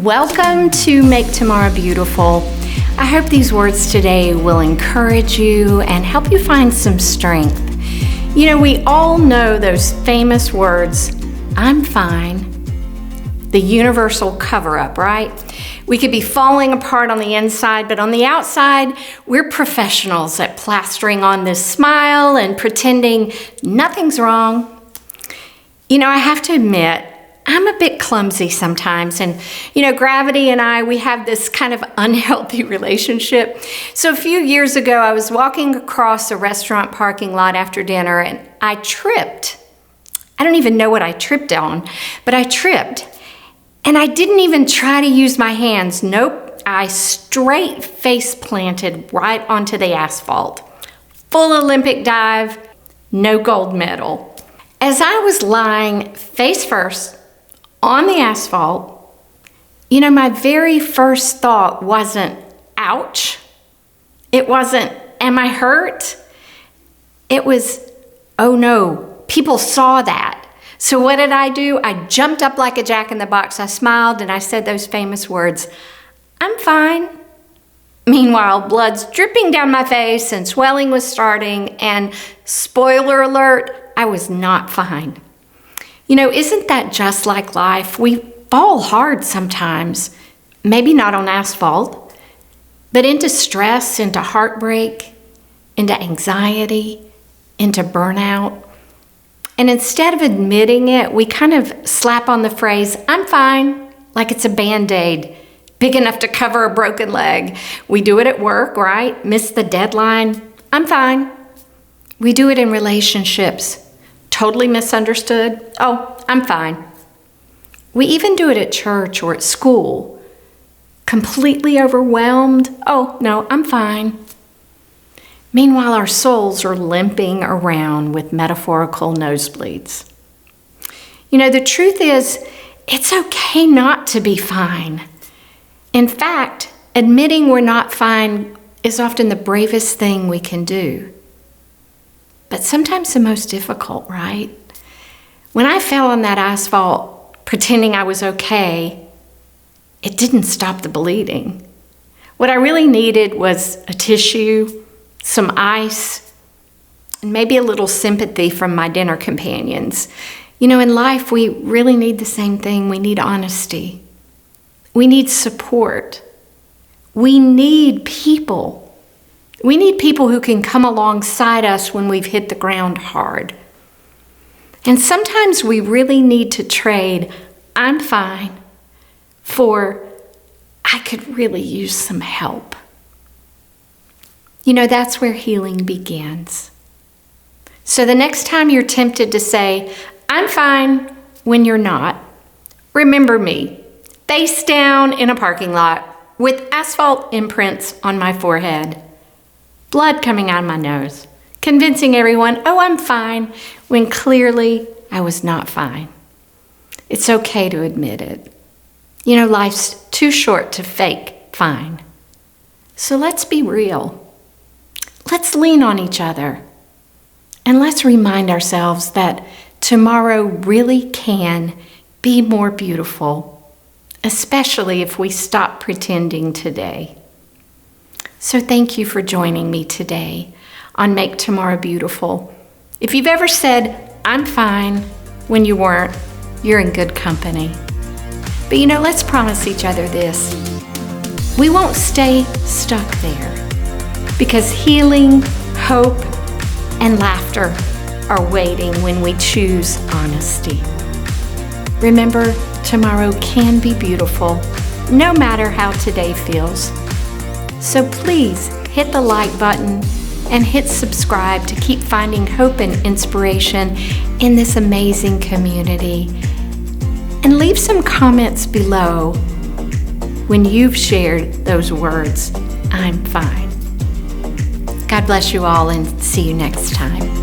Welcome to Make Tomorrow Beautiful. I hope these words today will encourage you and help you find some strength. You know, we all know those famous words, I'm fine, the universal cover-up, right? We could be falling apart on the inside, but on the outside, we're professionals at plastering on this smile and pretending nothing's wrong. You know, I have to admit, I'm a bit clumsy sometimes, and gravity and I, we have this kind of unhealthy relationship. So a few years ago, I was walking across a restaurant parking lot after dinner and I tripped. I don't even know what I tripped on, but I tripped. And I didn't even try to use my hands. Nope, I straight face planted right onto the asphalt. Full Olympic dive, no gold medal. As I was lying face first on the asphalt, my very first thought wasn't, ouch. It wasn't, am I hurt? It was, oh no, people saw that. So what did I do? I jumped up like a jack-in-the-box. I smiled and I said those famous words, I'm fine. Meanwhile, blood's dripping down my face and swelling was starting, and spoiler alert, I was not fine. Isn't that just like life? We fall hard sometimes, maybe not on asphalt, but into stress, into heartbreak, into anxiety, into burnout. And instead of admitting it, we kind of slap on the phrase, I'm fine, like it's a Band-Aid, big enough to cover a broken leg. We do it at work, right? Miss the deadline, I'm fine. We do it in relationships. Totally misunderstood. Oh, I'm fine. We even do it at church or at school. Completely overwhelmed. Oh, no, I'm fine. Meanwhile, our souls are limping around with metaphorical nosebleeds. The truth is, it's okay not to be fine. In fact, admitting we're not fine is often the bravest thing we can do. But sometimes the most difficult, right? When I fell on that asphalt pretending I was okay, it didn't stop the bleeding. What I really needed was a tissue, some ice, and maybe a little sympathy from my dinner companions. In life, we really need the same thing. We need honesty. We need support. We need people. We need people who can come alongside us when we've hit the ground hard. And sometimes we really need to trade, I'm fine, for I could really use some help. That's where healing begins. So the next time you're tempted to say, I'm fine, when you're not, remember me, face down in a parking lot with asphalt imprints on my forehead, blood coming out of my nose, convincing everyone, oh, I'm fine, when clearly I was not fine. It's okay to admit it. Life's too short to fake fine. So let's be real. Let's lean on each other. And let's remind ourselves that tomorrow really can be more beautiful, especially if we stop pretending today. So thank you for joining me today on Make Tomorrow Beautiful. If you've ever said, I'm fine, when you weren't, you're in good company. But let's promise each other this. We won't stay stuck there, because healing, hope, and laughter are waiting when we choose honesty. Remember, tomorrow can be beautiful, no matter how today feels. So please hit the like button and hit subscribe to keep finding hope and inspiration in this amazing community. And leave some comments below when you've shared those words, I'm fine. God bless you all and see you next time.